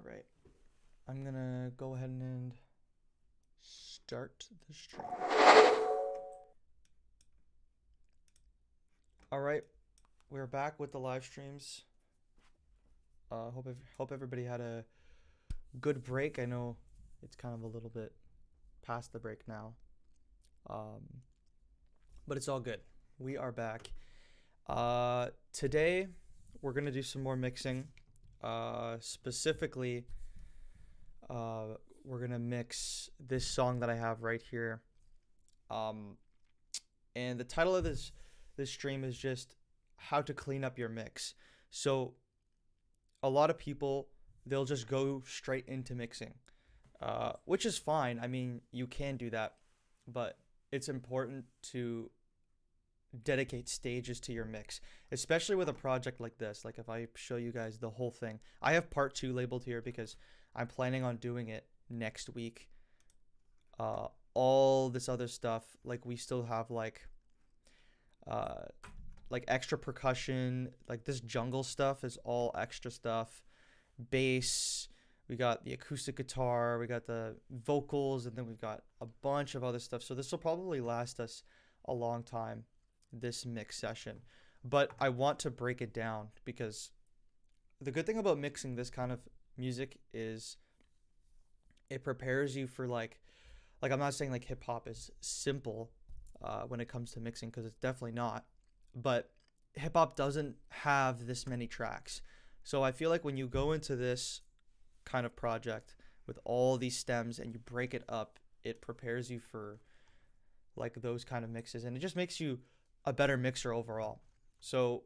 right. I'm gonna go ahead and start the stream. All right, we're back with the live streams. Hope everybody had a good break. I know it's kind of a little bit past the break now, but it's all good. We are back. Today we're gonna do some more mixing. Specifically, we're gonna mix this song that I have right here. And the title of this stream is just how to clean up your mix. So a lot of people, they'll just go straight into mixing, which is fine. I mean, you can do that, but it's important to dedicate stages to your mix, especially with a project like this. Like if I show you guys the whole thing, I have part 2 labeled here because I'm planning on doing it next week. All this other stuff, like we still have like extra percussion, like this jungle stuff is all extra stuff. Bass, we got the acoustic guitar, we got the vocals, and then we've got a bunch of other stuff. So this will probably last us a long time, this mix session. But I want to break it down because the good thing about mixing this kind of music is it prepares you for like I'm not saying like hip hop is simple when it comes to mixing, because it's definitely not, but hip hop doesn't have this many tracks. So I feel like when you go into this kind of project with all these stems and you break it up, it prepares you for like those kind of mixes, and it just makes you a better mixer overall. So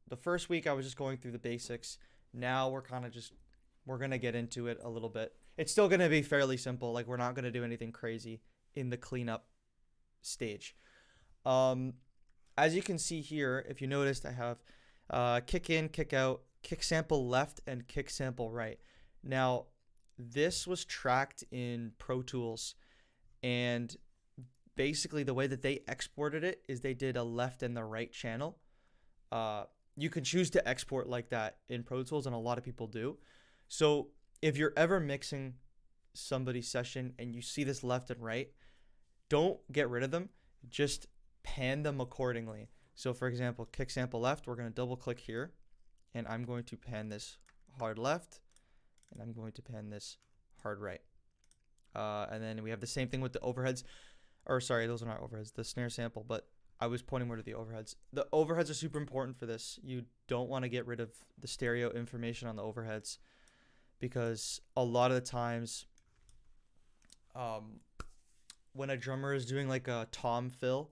the first week I was just going through the basics. Now we're going to get into it a little bit. It's still going to be fairly simple. Like we're not going to do anything crazy in the cleanup stage. As you can see here, if you noticed, I have kick in, kick out, kick sample left, and kick sample right. Now, this was tracked in Pro Tools, and basically the way that they exported it is they did a left and the right channel. You can choose to export like that in Pro Tools, and a lot of people do. So if you're ever mixing somebody's session and you see this left and right, don't get rid of them. Just pan them accordingly. So for example, kick sample left, we're going to double click here, and I'm going to pan this hard left, and I'm going to pan this hard right. And then we have the same thing with the overheads. Or sorry, those are not overheads, the snare sample, but I was pointing more to the overheads. The overheads are super important for this. You don't want to get rid of the stereo information on the overheads, because a lot of the times when a drummer is doing like a tom fill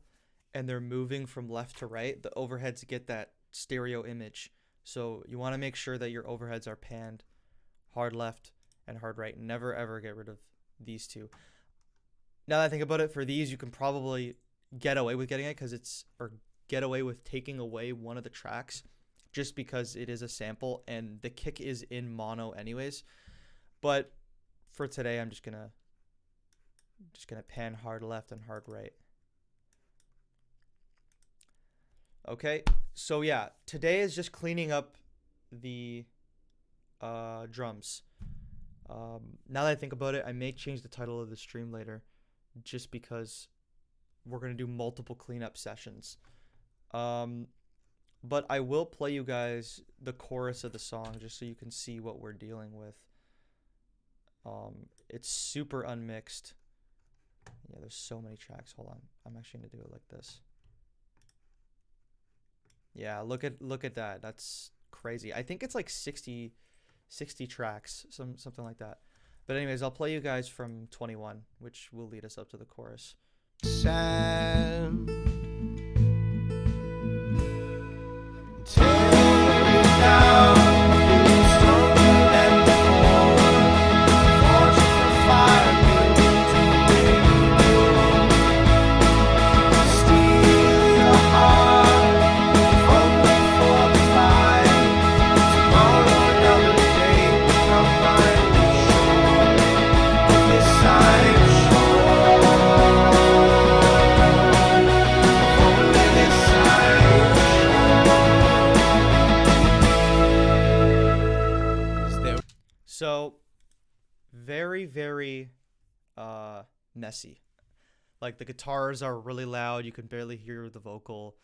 and they're moving from left to right, the overheads get that stereo image. So you want to make sure that your overheads are panned hard left and hard right. Never ever get rid of these two. Now that I think about it, for these you can probably get away with getting it get away with taking away one of the tracks, just because it is a sample and the kick is in mono anyways. But for today, I'm just gonna pan hard left and hard right. Okay, so yeah, today is just cleaning up the drums. Now that I think about it, I may change the title of the stream later, just because we're gonna do multiple cleanup sessions. But I will play you guys the chorus of the song just so you can see what we're dealing with. It's super unmixed. Yeah, there's so many tracks. Hold on. I'm actually going to do it like this. Yeah, look at that. That's crazy. I think it's like 60 tracks, something like that. But anyways, I'll play you guys from 21, which will lead us up to the chorus. Sand. Take me down, stronger than before. Forged for fire, steal your heart from before the fight. Tomorrow, another day, come find the shore. This side shore. So very, very messy. Like the guitars are really loud. You can barely hear the vocal.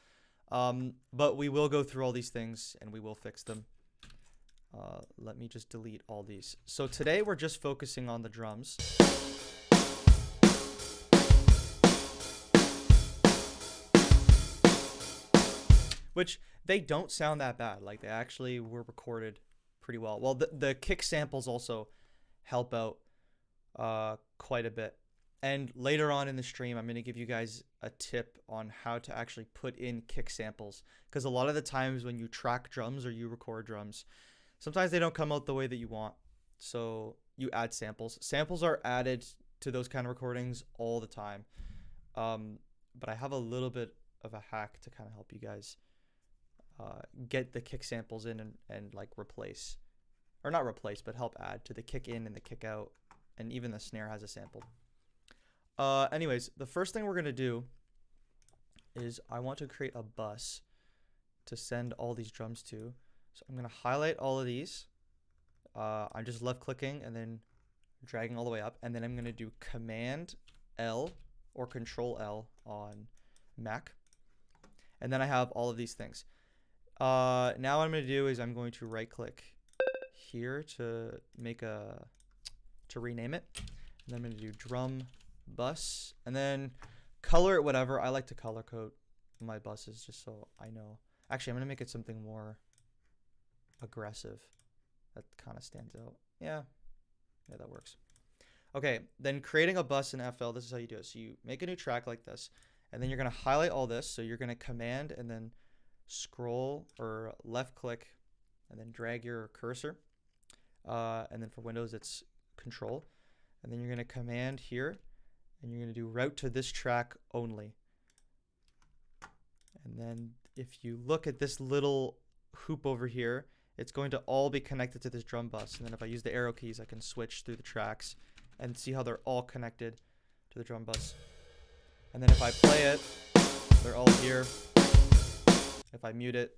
But we will go through all these things and we will fix them. Let me just delete all these. So today we're just focusing on the drums. Which they don't sound that bad. Like they actually were recorded pretty well. Well, the kick samples also help out quite a bit. And later on in the stream, I'm going to give you guys a tip on how to actually put in kick samples. Because a lot of the times when you track drums or you record drums, sometimes they don't come out the way that you want. So you add samples. Samples are added to those kind of recordings all the time. But I have a little bit of a hack to kind of help you guys get the kick samples in and like replace. Or not replace, but help add to the kick in and the kick out. And even the snare has a sample. Anyways, the first thing we're going to do is I want to create a bus to send all these drums to. So I'm going to highlight all of these. I'm just left clicking and then dragging all the way up. And then I'm going to do Command L or Control L on Mac. And then I have all of these things. Now what I'm going to do is I'm going to right click here to rename it. And then I'm going to do drum bus and then color it whatever. I like to color code my buses just so I know. Actually, I'm going to make it something more aggressive. That kind of stands out. Yeah, that works. Okay, then creating a bus in FL, this is how you do it. So you make a new track like this, and then you're going to highlight all this. So you're going to command and then scroll or left click and then drag your cursor. And then for Windows, it's Control. And then you're going to command here, and you're going to do route to this track only. And then if you look at this little hoop over here, it's going to all be connected to this drum bus. And then if I use the arrow keys, I can switch through the tracks and see how they're all connected to the drum bus. And then if I play it, they're all here. If I mute it,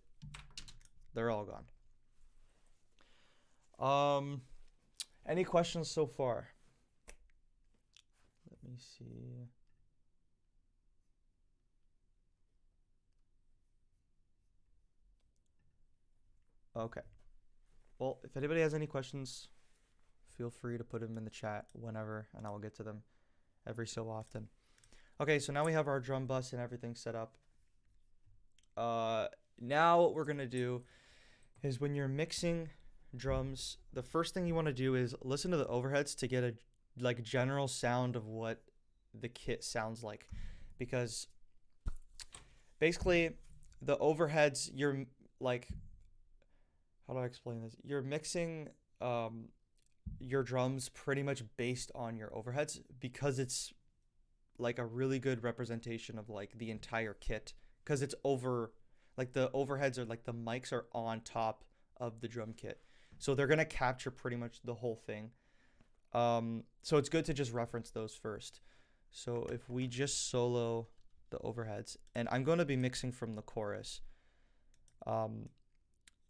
they're all gone. Any questions so far? Let me see. Okay. Well, if anybody has any questions, feel free to put them in the chat whenever, and I will get to them every so often. Okay, so now we have our drum bus and everything set up. Now what we're going to do is when you're mixing drums, the first thing you want to do is listen to the overheads to get a general sound of what the kit sounds like, because basically the overheads, you're like, how do I explain this? You're mixing your drums pretty much based on your overheads, because it's like a really good representation of like the entire kit, because it's over, like the overheads are like the mics are on top of the drum kit, so they're gonna capture pretty much the whole thing. So it's good to just reference those first. So if we just solo the overheads, and I'm going to be mixing from the chorus,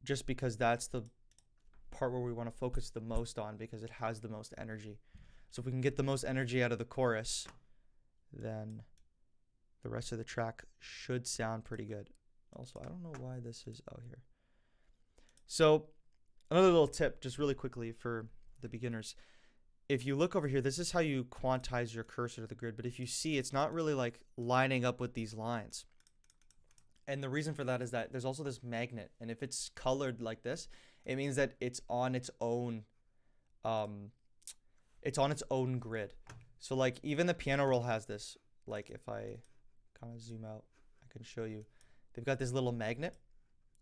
just because that's the part where we want to focus the most on, because it has the most energy. So if we can get the most energy out of the chorus, then the rest of the track should sound pretty good. Also, I don't know why this is out here. So another little tip, just really quickly for the beginners. If you look over here, this is how you quantize your cursor to the grid. But if you see, it's not really like lining up with these lines. And the reason for that is that there's also this magnet. And if it's colored like this, it means that it's on its own grid. So like even the piano roll has this. Like if I kind of zoom out, I can show you. They've got this little magnet,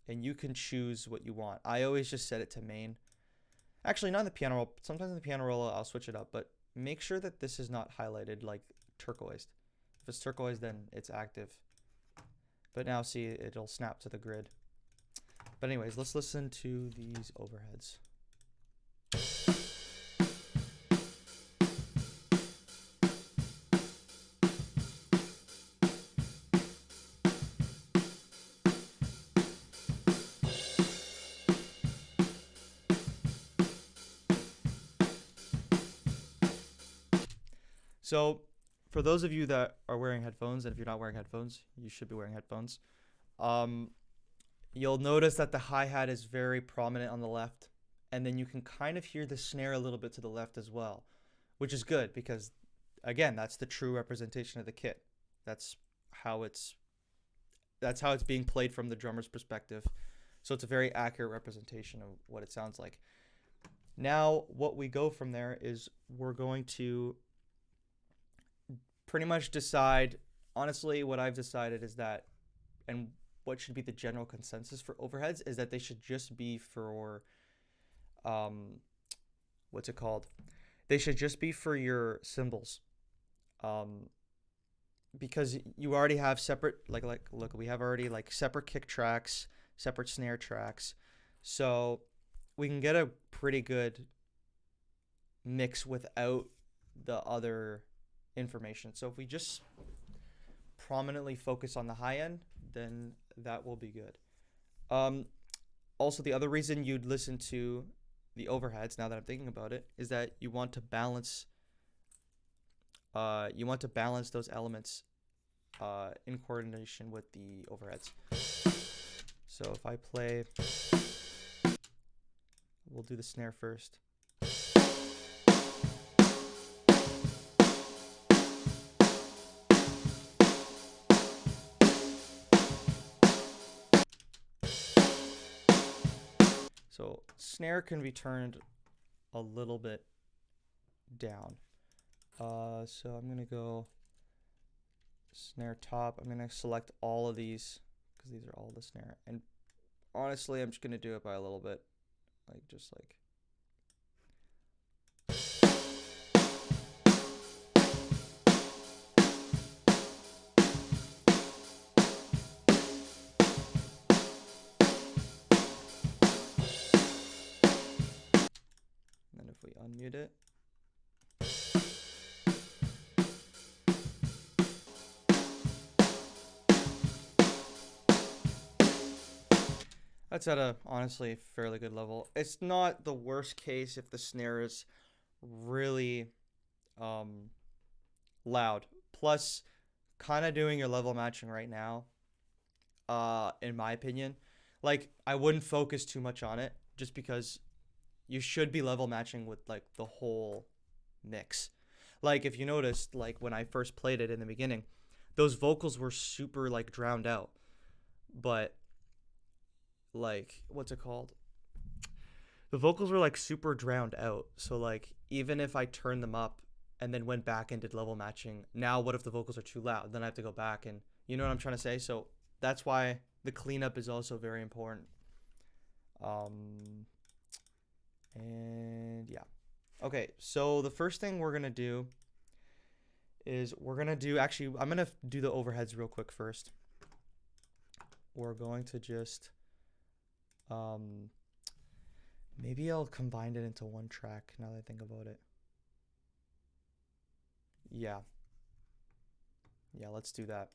and you can choose what you want. I always just set it to main. Actually, not in the piano roll. Sometimes in the piano roll, I'll switch it up. But make sure that this is not highlighted like turquoise. If it's turquoise, then it's active. But now see, it'll snap to the grid. But anyways, let's listen to these overheads. So for those of you that are wearing headphones, and if you're not wearing headphones, you should be wearing headphones. Um, you'll notice that the hi-hat is very prominent on the left, and then you can kind of hear the snare a little bit to the left as well, which is good because, again, that's the true representation of the kit. That's how it's that's how it's being played from the drummer's perspective. So it's a very accurate representation of what it sounds like. Now, what we go from there is we're going to pretty much decide. Honestly, what I've decided is that, and what should be the general consensus for overheads is that they should just be for, what's it called? They should just be for your cymbals, um, because you already have separate like look, we have already like separate kick tracks, separate snare tracks, so we can get a pretty good mix without the other information. So if we just prominently focus on the high end, then that will be good. Um, Also, the other reason you'd listen to the overheads, now that I'm thinking about it, is that you want to balance. You want to balance those elements in coordination with the overheads. So if I play, we'll do the snare first. So snare can be turned a little bit down. So I'm gonna go snare top. I'm gonna select all of these because these are all the snare. And honestly, I'm just gonna do it by a little bit, like just like. And then if we unmute it. That's at a honestly fairly good level. It's not the worst case if the snare is really loud. Plus, kind of doing your level matching right now, in my opinion, like I wouldn't focus too much on it just because you should be level matching with like the whole mix. Like if you noticed, like when I first played it in the beginning, those vocals were super like drowned out. But like what's it called? The vocals were like super drowned out. So like even if I turned them up and then went back and did level matching, now what if the vocals are too loud? Then I have to go back and you know what I'm trying to say? So that's why the cleanup is also very important. And yeah. Okay, so the first thing we're gonna do is actually I'm gonna do the overheads real quick first. We're going to just maybe I'll combine it into one track now that I think about it. Yeah. Yeah, let's do that.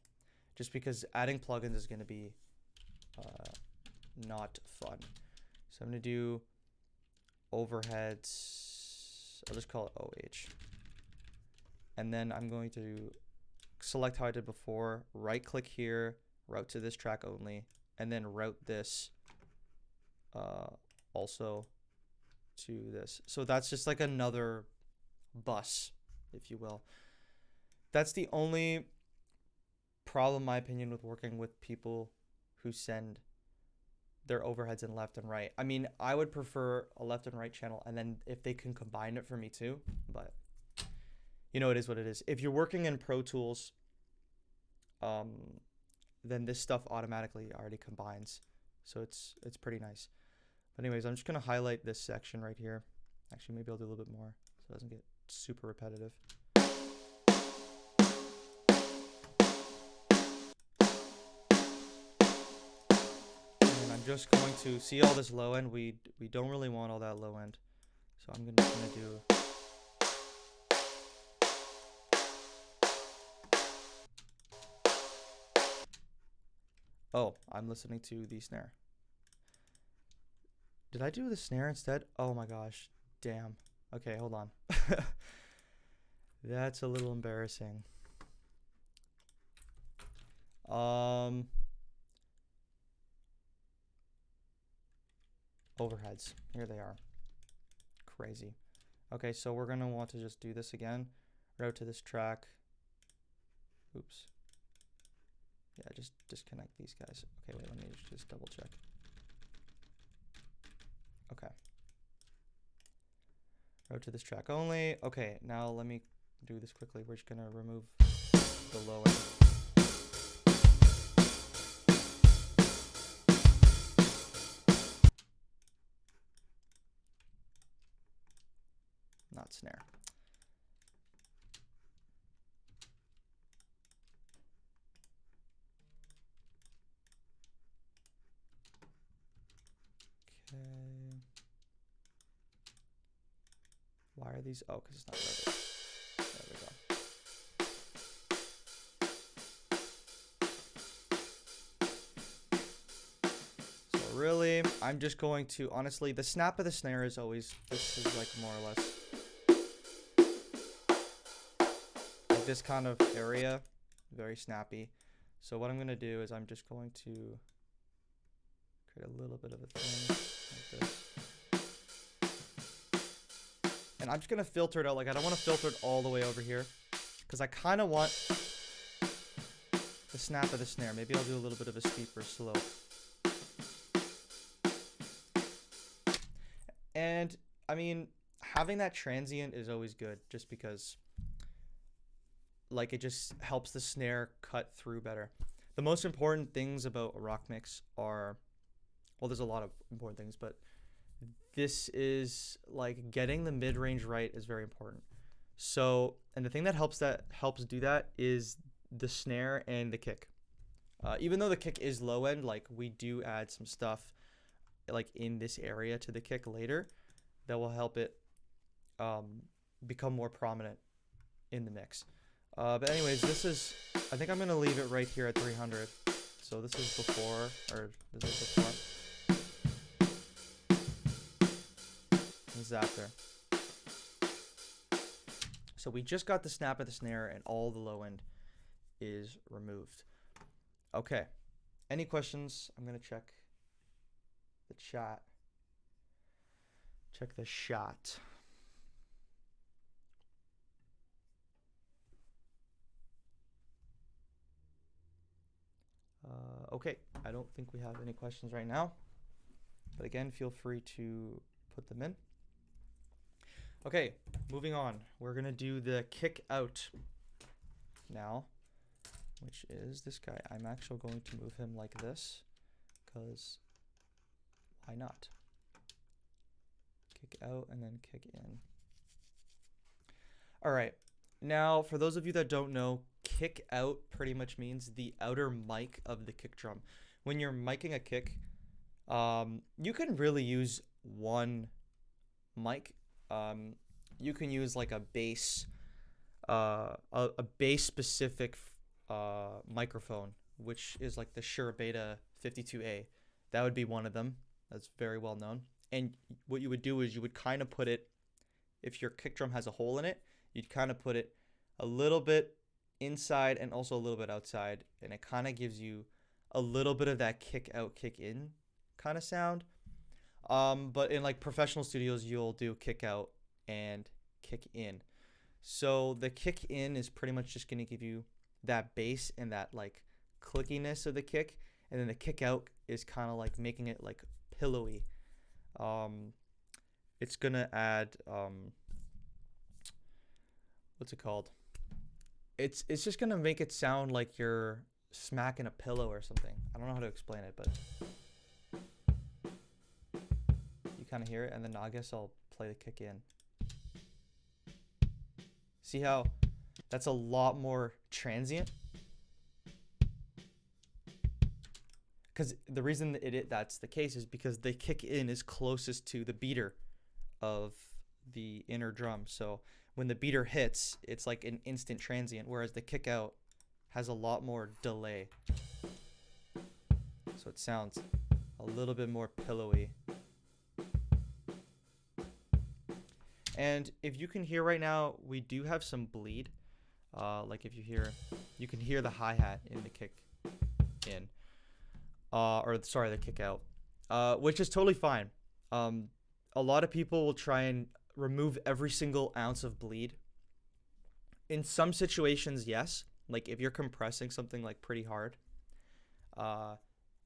Just because adding plugins is going to be not fun. So I'm going to do overheads. I'll just call it OH. And then I'm going to select how I did before, right click here, route to this track only, and then route this also to this. So that's just like another bus, if you will. That's the only problem, in my opinion, with working with people who send their overheads in left and right. I mean, I would prefer a left and right channel, and then if they can combine it for me too, but you know, it is what it is. If you're working in Pro Tools, then this stuff automatically already combines, so it's pretty nice. But anyways, I'm just gonna highlight this section right here. Actually, maybe I'll do a little bit more so it doesn't get super repetitive. And I'm just going to see all this low end. We don't really want all that low end, so I'm gonna do. Oh, I'm listening to the snare. Did I do the snare instead? Oh my gosh. Damn. Okay, hold on. That's a little embarrassing. Overheads. Here they are. Crazy. Okay, so we're gonna want to just do this again. Route to this track. Oops. Yeah, just disconnect these guys. Okay, wait, let me just double check. Okay. Route to this track only. Okay, now let me do this quickly. We're just gonna remove the low end. Not snare. Okay. Why are these? Oh, because it's not loaded. There we go. So really, I'm just going to, honestly, the snap of the snare is always, this is like more or less like this kind of area, very snappy. So what I'm going to do is I'm just going to create a little bit of a thing like this. And I'm just going to filter it out. Like, I don't want to filter it all the way over here because I kind of want the snap of the snare. Maybe I'll do a little bit of a steeper slope. And, I mean, having that transient is always good just because, like, it just helps the snare cut through better. The most important things about a rock mix are, well, there's a lot of important things, but this is, like, getting the mid-range right is very important. So, and the thing that helps do that is the snare and the kick. Even though the kick is low end, like, we do add some stuff like in this area to the kick later that will help it become more prominent in the mix. But anyways, this is, I think I'm going to leave it right here at 300. So this is before, or this is before. This is after. So we just got the snap of the snare and all the low end is removed. Okay. Any questions? I'm going to check the chat. Check the shot. Okay, I don't think we have any questions right now. But again, feel free to put them in. Okay, moving on. We're going to do the kick out now, which is this guy. I'm actually going to move him like this because why not? Kick out and then kick in. All right. Now, for those of you that don't know, kick out pretty much means the outer mic of the kick drum. When you're miking a kick, you can really use one mic. You can use like a bass specific microphone, which is like the Shure Beta 52A. That would be one of them. That's very well known. And what you would do is you would kind of put it, if your kick drum has a hole in it, you'd kind of put it a little bit inside and also a little bit outside, and it kind of gives you a little bit of that kick out, kick in kind of sound. But in like professional studios, you'll do kick out and kick in. So the kick in is pretty much just going to give you that bass and that like clickiness of the kick, and then the kick out is kind of like making it like pillowy. It's gonna add what's it called? It's just gonna make it sound like you're smacking a pillow or something. I don't know how to explain it, but you kind of hear it, and then I guess I'll play the kick in. See how that's a lot more transient? Because the reason that that's the case is because the kick in is closest to the beater of the inner drum. So when the beater hits, it's like an instant transient, whereas the kick out has a lot more delay. So it sounds a little bit more pillowy. And if you can hear right now, we do have some bleed. Like if you hear, you can hear the hi-hat in the kick in, or sorry, the kick out, which is totally fine. A lot of people will try and remove every single ounce of bleed. In some situations, yes. Like if you're compressing something like pretty hard,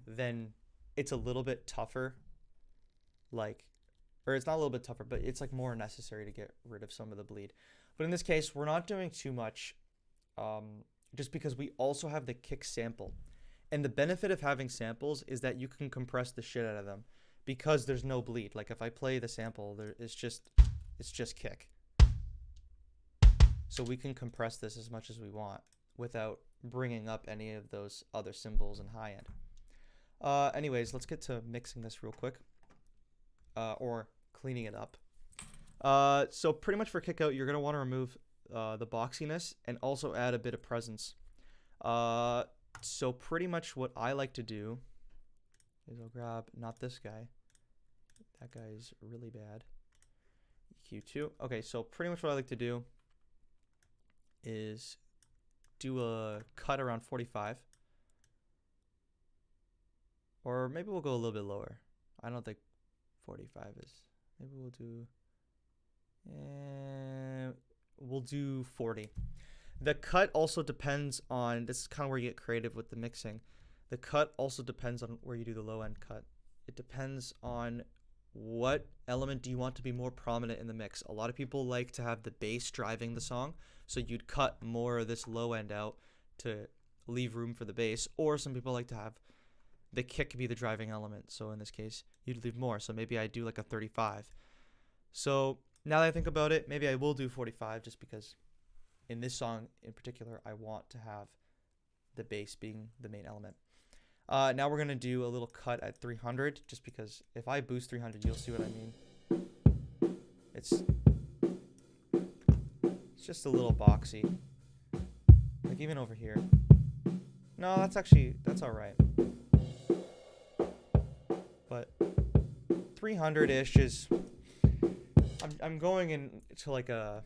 then it's a little bit tougher. Like, or it's not a little bit tougher, but it's like more necessary to get rid of some of the bleed. But in this case, we're not doing too much, just because we also have the kick sample. And the benefit of having samples is that you can compress the shit out of them because there's no bleed. Like if I play the sample, it's just kick. So we can compress this as much as we want without bringing up any of those other cymbals and high end. Anyways, let's get to mixing this real quick, or cleaning it up. So pretty much for kick out, you're gonna want to remove the boxiness and also add a bit of presence. So pretty much what I like to do is I'll grab, not this guy. That guy's really bad. EQ2. Okay, so pretty much what I like to do is do a cut around 45. Or maybe we'll go a little bit lower. I don't think 45 is. Maybe we'll do 40. The cut also depends on, this is kind of where you get creative with the mixing. The cut also depends on where you do the low end cut. It depends on what element do you want to be more prominent in the mix. A lot of people like to have the bass driving the song, so you'd cut more of this low end out to leave room for the bass, or some people like to have the kick be the driving element, so in this case you'd leave more, so maybe I do like a 35. So now that I think about it, maybe I will do 45 just because in this song in particular I want to have the bass being the main element. Now we're going to do a little cut at 300, just because if I boost 300, you'll see what I mean. It's just a little boxy. Like even over here. No, that's all right. But 300-ish is, I'm going into like a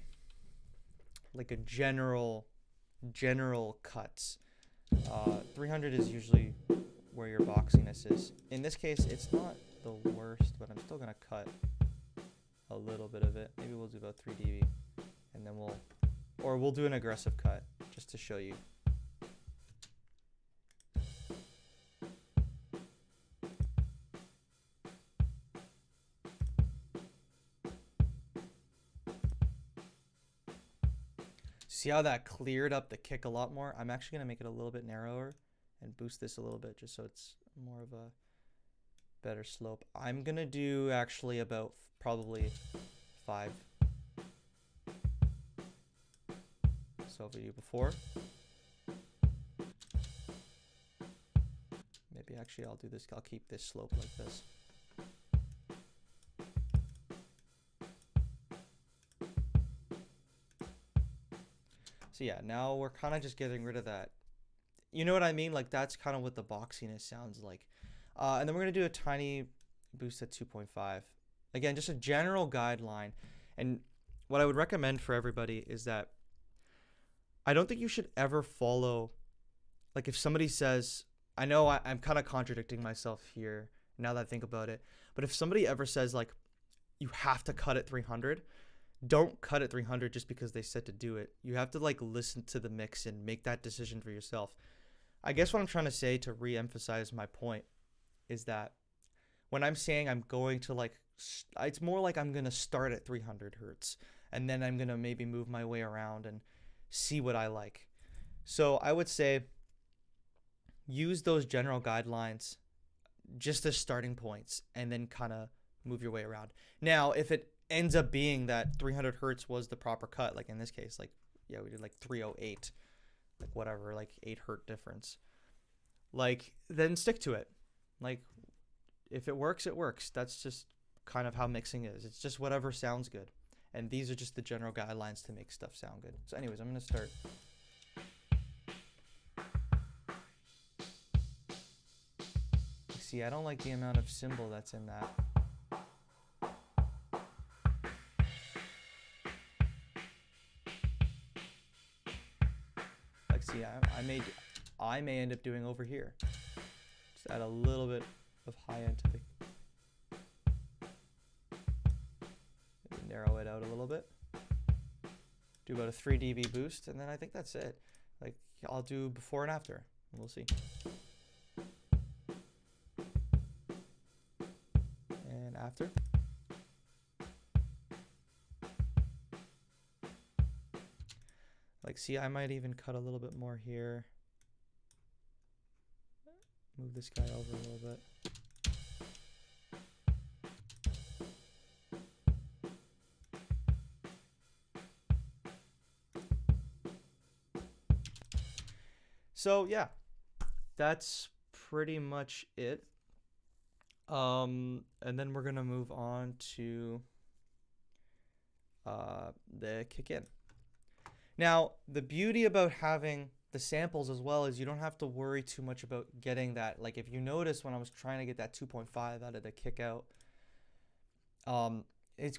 general cuts. 300 is usually where your boxiness is. In this case, it's not the worst, but I'm still gonna cut a little bit of it. Maybe we'll do about 3 dB, and then we'll do an aggressive cut just to show you. See how that cleared up the kick a lot more? I'm actually gonna make it a little bit narrower and boost this a little bit just so it's more of a better slope. I'm gonna do actually about probably 5. So if we do before, maybe actually I'll do this, I'll keep this slope like this. So yeah, now we're kind of just getting rid of that. You know what I mean? Like that's kind of what the boxiness sounds like. And then we're going to do a tiny boost at 2.5. Again, just a general guideline. And what I would recommend for everybody is that I don't think you should ever follow, like if somebody says, I know I'm kind of contradicting myself here now that I think about it, but if somebody ever says like, you have to cut at 300, don't cut at 300 just because they said to do it. You have to like listen to the mix and make that decision for yourself. I guess what I'm trying to say to re-emphasize my point is that when I'm saying I'm going to like, it's more like I'm going to start at 300 hertz and then I'm going to maybe move my way around and see what I like. So I would say use those general guidelines just as starting points and then kind of move your way around. Now, if it ends up being that 300 hertz was the proper cut, like in this case, like, yeah, we did like 308, like whatever, like 8 hertz difference, like then stick to it. Like if it works, it works. That's just kind of how mixing is. It's just whatever sounds good. And these are just the general guidelines to make stuff sound good. So anyways, I'm going to start. See, I don't like the amount of cymbal that's in that. see, I may end up doing over here. Just add a little bit of high end to the, maybe narrow it out a little bit. Do about a 3 dB boost, and then I think that's it. Like, I'll do before and after, and we'll see. And after. Like, see, I might even cut a little bit more here. Move this guy over a little bit. So yeah, that's pretty much it. And then we're gonna move on to the kick in. Now, the beauty about having the samples as well is you don't have to worry too much about getting that. Like, if you notice when I was trying to get that 2.5 out of the kick out,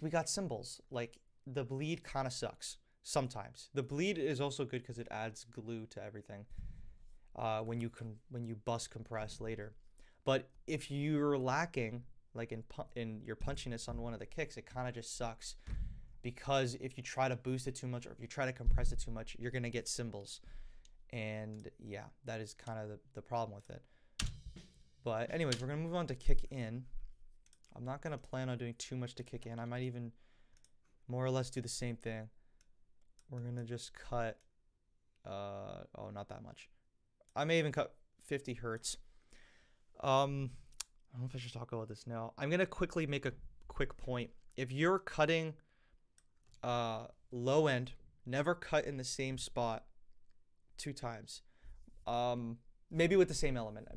we got cymbals. Like, the bleed kind of sucks sometimes. The bleed is also good because it adds glue to everything when you bus compress later. But if you're lacking, like in your punchiness on one of the kicks, it kind of just sucks. Because if you try to boost it too much or if you try to compress it too much, you're going to get cymbals. And yeah, that is kind of the problem with it. But anyways, we're going to move on to kick in. I'm not going to plan on doing too much to kick in. I might even more or less do the same thing. We're going to just cut, oh, not that much. I may even cut 50 hertz. I don't know if I should talk about this now. I'm going to quickly make a quick point. If you're cutting low end, never cut in the same spot 2 times. Maybe with the same element.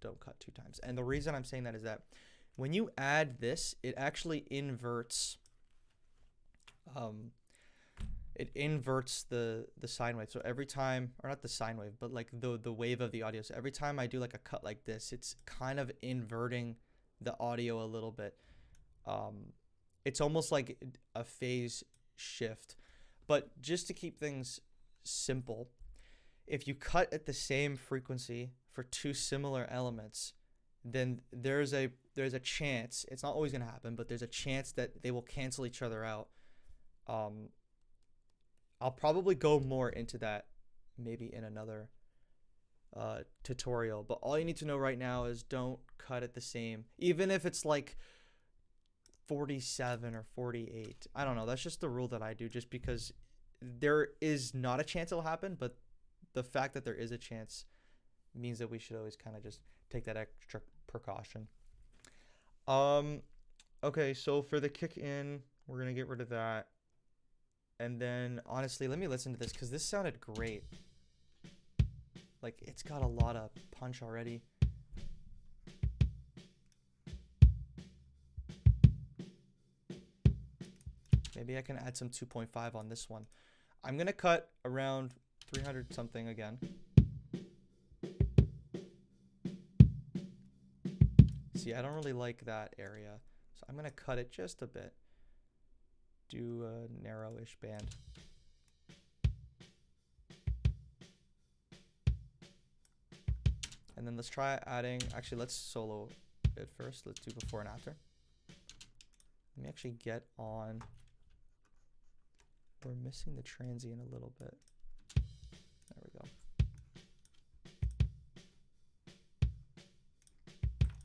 Don't cut 2 times. And the reason I'm saying that is that when you add this, it actually inverts the sine wave. So every time, or not the sine wave, but like the wave of the audio. So every time I do like a cut like this, it's kind of inverting the audio a little bit. It's almost like a phase shift. But just to keep things simple, if you cut at the same frequency for 2 similar elements, then there's a chance, it's not always going to happen, but there's a chance that they will cancel each other out. I'll probably go more into that maybe in another tutorial, but all you need to know right now is don't cut at the same, even if it's like 47 or 48. I don't know. That's just the rule that I do, just because there is not a chance it'll happen, but the fact that there is a chance means that we should always kind of just take that extra precaution. Okay, so for the kick in, we're going to get rid of that. And then, honestly, let me listen to this because this sounded great. Like, it's got a lot of punch already. Maybe I can add some 2.5 on this one. I'm going to cut around 300 something again. See, I don't really like that area, so I'm going to cut it just a bit. Do a narrow-ish band. And then let's try adding, actually let's solo it first. Let's do before and after. Let me actually get on, we're missing the transient a little bit. There we go.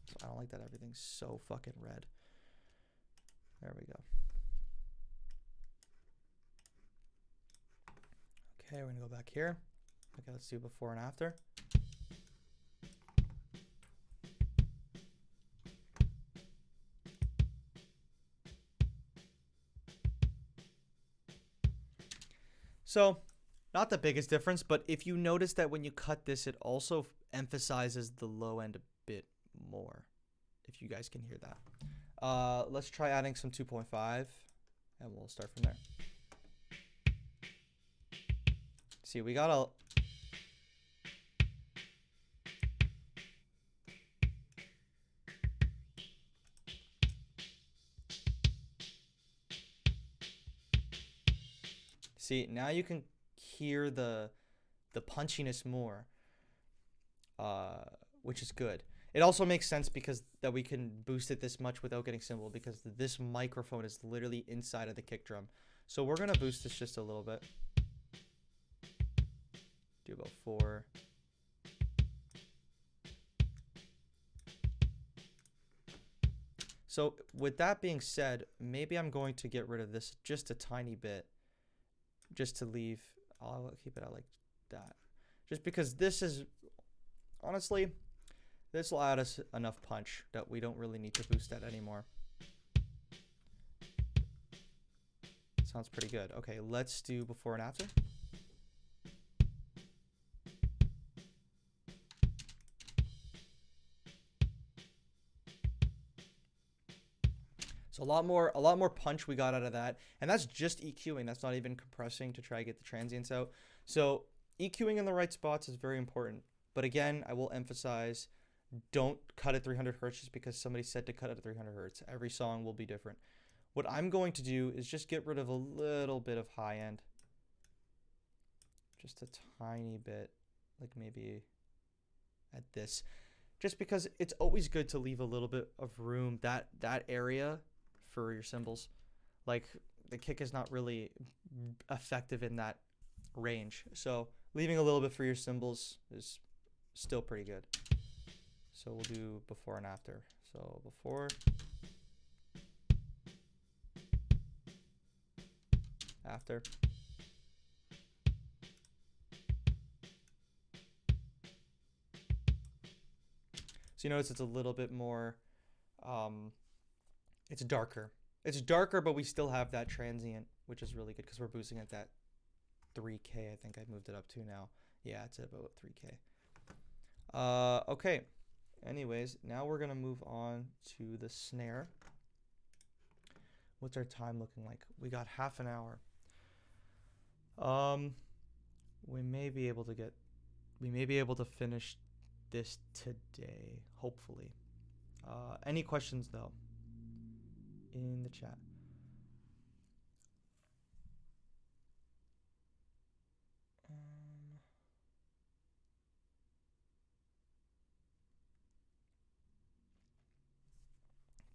So I don't like that everything's so fucking red. There we go. Okay, we're gonna go back here. Okay, let's do before and after. So, not the biggest difference, but if you notice that when you cut this, it also emphasizes the low end a bit more, if you guys can hear that. Let's try adding some 2.5, and we'll start from there. See, we got a... See, now you can hear the the punchiness more, which is good. It also makes sense because that we can boost it this much without getting cymbal, because this microphone is literally inside of the kick drum. So we're gonna boost this just a little bit. Do about 4. So with that being said, maybe I'm going to get rid of this just a tiny bit, just to leave. I'll keep it out like that, just because this is, honestly, this will add us enough punch that we don't really need to boost that anymore. Sounds pretty good. Okay, let's do before and after. So a lot more punch we got out of that, and that's just EQing. That's not even compressing to try to get the transients out. So EQing in the right spots is very important. But again, I will emphasize, don't cut at 300 hertz just because somebody said to cut at 300 hertz. Every song will be different. What I'm going to do is just get rid of a little bit of high end. Just a tiny bit, like maybe at this. Just because it's always good to leave a little bit of room, that area, for your cymbals. Like, the kick is not really effective in that range. So leaving a little bit for your cymbals is still pretty good. So we'll do before and after. So before, after. So you notice it's a little bit more, it's darker. It's darker, but we still have that transient, which is really good because we're boosting at that 3K. I think I moved it up to now. Yeah, it's about 3K. Okay. Anyways, now we're going to move on to the snare. What's our time looking like? We got half an hour. We may be able to finish this today, hopefully. Any questions though in the chat?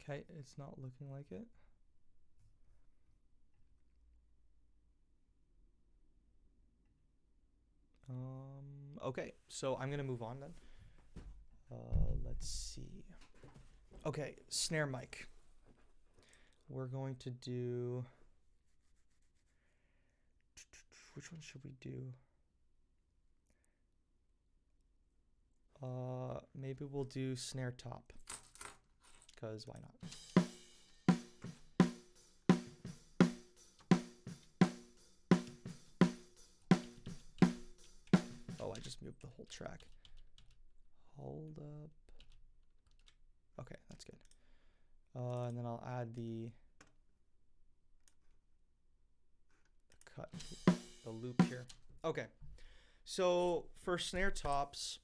Okay, it's not looking like it. Okay, so I'm gonna move on then. Let's see. Okay, snare mic. We're going to do, which one should we do? Maybe we'll do snare top, because why not? Oh, I just moved the whole track. Hold up. Okay, that's good. And then I'll add the cut, the loop here. Okay, so for snare tops,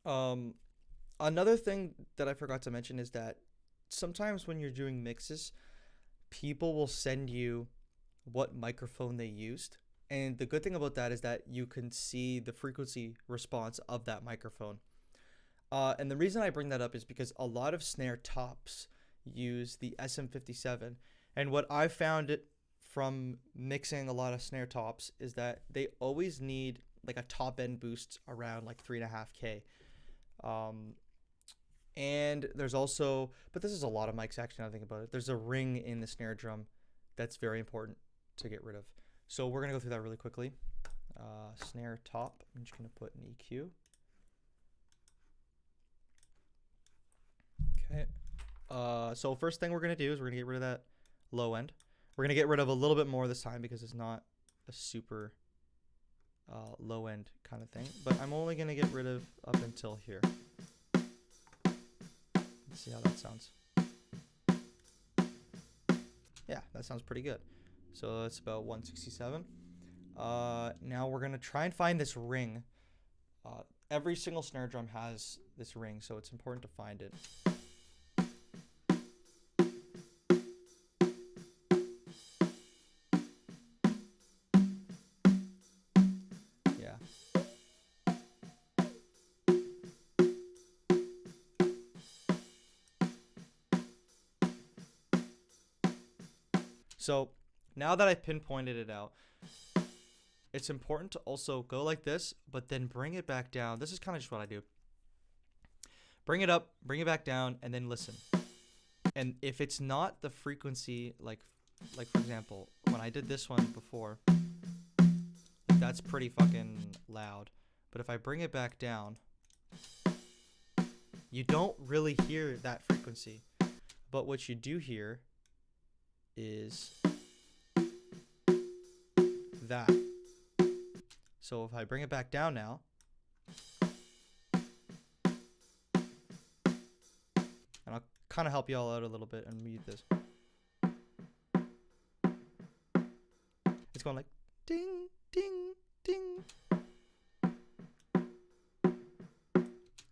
another thing that I forgot to mention is that sometimes when you're doing mixes, people will send you what microphone they used. And the good thing about that is that you can see the frequency response of that microphone. And the reason I bring that up is because a lot of snare tops use the SM57. And what I've found it from mixing a lot of snare tops is that they always need like a top end boost around like 3.5K. And there's also, but this is a lot of mics actually, now I think about it. There's a ring in the snare drum that's very important to get rid of. So we're going to go through that really quickly. Snare top, I'm just going to put an EQ. Okay. So first thing we're going to do is we're going to get rid of that low end. We're going to get rid of a little bit more this time because it's not a super low end kind of thing. But I'm only going to get rid of up until here. Let's see how that sounds. Yeah, that sounds pretty good. So that's about 167. Now we're going to try and find this ring. Every single snare drum has this ring, so it's important to find it. So now that I've pinpointed it out, it's important to also go like this, but then bring it back down. This is kind of just what I do. Bring it up, bring it back down, and then listen. And if it's not the frequency, like for example, when I did this one before, that's pretty fucking loud. But if I bring it back down, you don't really hear that frequency. But what you do hear is that. So if I bring it back down now, and I'll kind of help you all out a little bit and mute this. It's going like ding, ding, ding.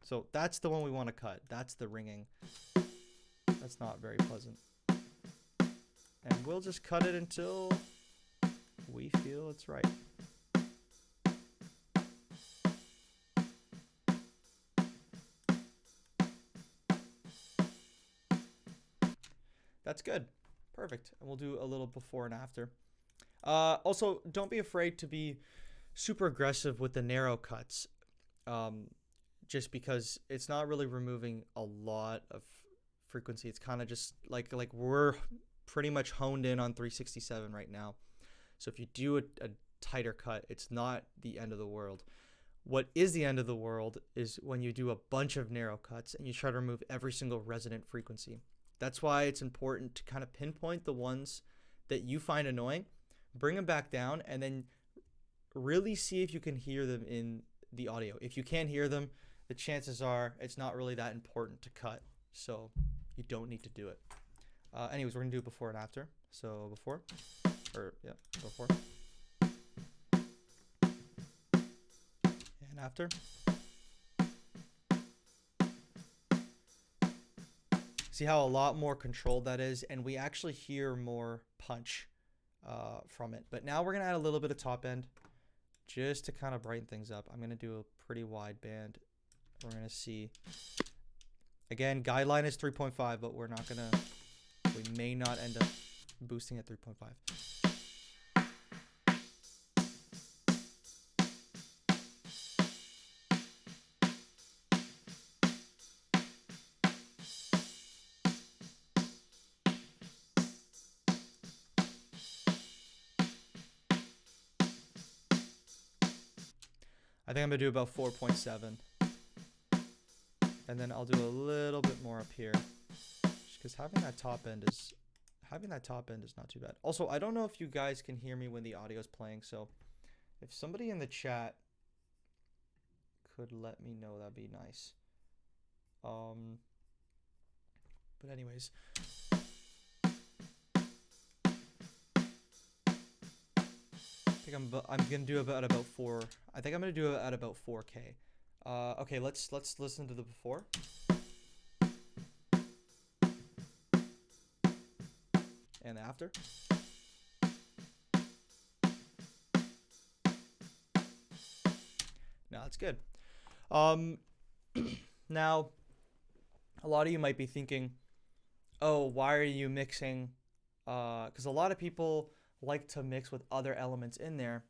So that's the one we want to cut. That's the ringing. That's not very pleasant. And we'll just cut it until we feel it's right. That's good. Perfect. And we'll do a little before and after. Also, don't be afraid to be super aggressive with the narrow cuts. Just because it's not really removing a lot of frequency. It's kind of just like we're pretty much honed in on 367 right now. So if you do a tighter cut, it's not the end of the world. What is the end of the world is when you do a bunch of narrow cuts and you try to remove every single resonant frequency. That's why it's important to kind of pinpoint the ones that you find annoying, bring them back down, and then really see if you can hear them in the audio. If you can't hear them, the chances are it's not really that important to cut, so you don't need to do it. Anyways, we're gonna do before and after. So before, and after. See how a lot more controlled that is, and we actually hear more punch from it. But now we're gonna add a little bit of top end just to kind of brighten things up. I'm gonna do a pretty wide band. We're gonna see. Again, guideline is 3.5, but we may not end up boosting at 3.5. I think I'm gonna do about 4.7. And then I'll do a little bit more up here, just because having that top end is not too bad. Also, I don't know if you guys can hear me when the audio is playing, so if somebody in the chat could let me know, that'd be nice. But anyways, I think I'm gonna do about 4. I think I'm gonna do it at about 4K. Okay, let's listen to the before. And the after. Now that's good. Now, a lot of you might be thinking, oh, why are you mixing? Because a lot of people like to mix with other elements in there.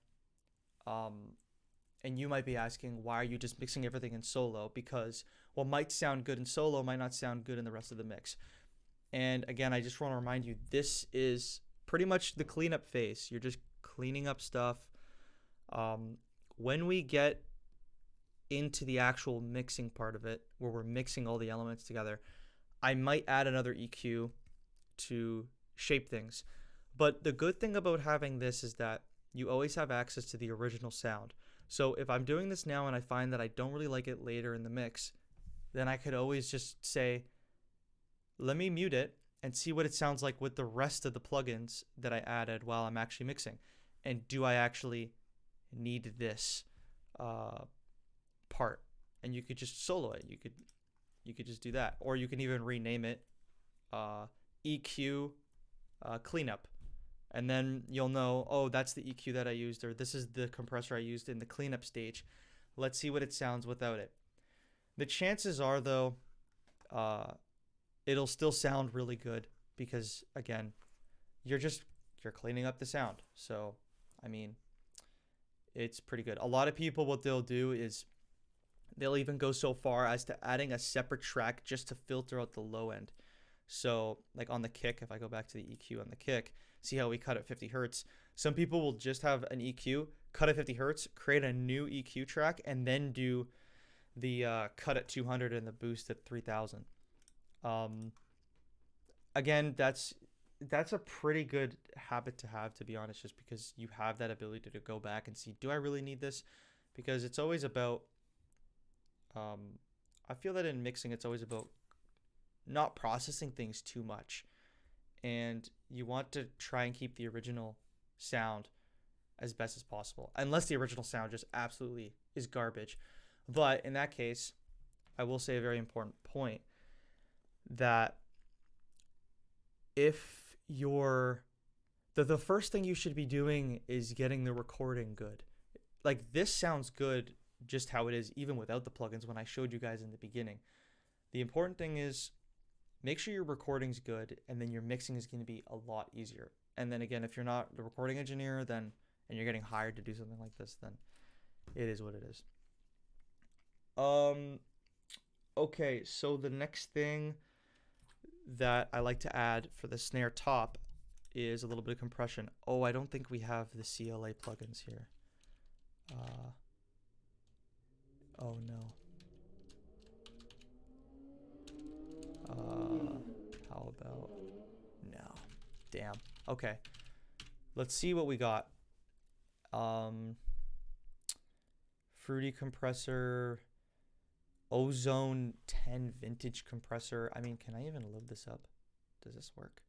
And you might be asking, why are you just mixing everything in solo? Because what might sound good in solo might not sound good in the rest of the mix. And again, I just want to remind you, this is pretty much the cleanup phase. You're just cleaning up stuff. When we get into the actual mixing part of it, where we're mixing all the elements together, I might add another EQ to shape things. But the good thing about having this is that you always have access to the original sound. So if I'm doing this now and I find that I don't really like it later in the mix, then I could always just say, let me mute it and see what it sounds like with the rest of the plugins that I added while I'm actually mixing. And do I actually need this part? And you could just solo it. You could just do that. Or you can even rename it EQ cleanup. And then you'll know, oh, that's the EQ that I used, or this is the compressor I used in the cleanup stage. Let's see what it sounds without it. The chances are, though, it'll still sound really good because, again, you're just you're cleaning up the sound. So, I mean, it's pretty good. A lot of people, what they'll do is they'll even go so far as to adding a separate track just to filter out the low end. So, like on the kick, if I go back to the EQ on the kick, see how we cut at 50 hertz. Some people will just have an EQ, cut at 50 hertz, create a new EQ track, and then do the cut at 200 and the boost at 3000. Again, that's a pretty good habit to have, to be honest, just because you have that ability to go back and see, do I really need this? Because it's always about, I feel that in mixing, it's always about not processing things too much. And you want to try and keep the original sound as best as possible, unless the original sound just absolutely is garbage. But in that case, I will say a very important point, that if you're the first thing you should be doing is getting the recording good. Like, this sounds good just how it is, even without the plugins, when I showed you guys in the beginning. The important thing is make sure your recording's good, and then your mixing is going to be a lot easier. And then again, if you're not the recording engineer, then and you're getting hired to do something like this, then it is what it is. Okay, so the next thing that I like to add for the snare top is a little bit of compression. Oh, I don't think we have the CLA plugins here. Oh no. How about no? Damn. Okay. Let's see what we got. Fruity compressor, Ozone 10 vintage compressor. I mean, can I even load this up? Does this work?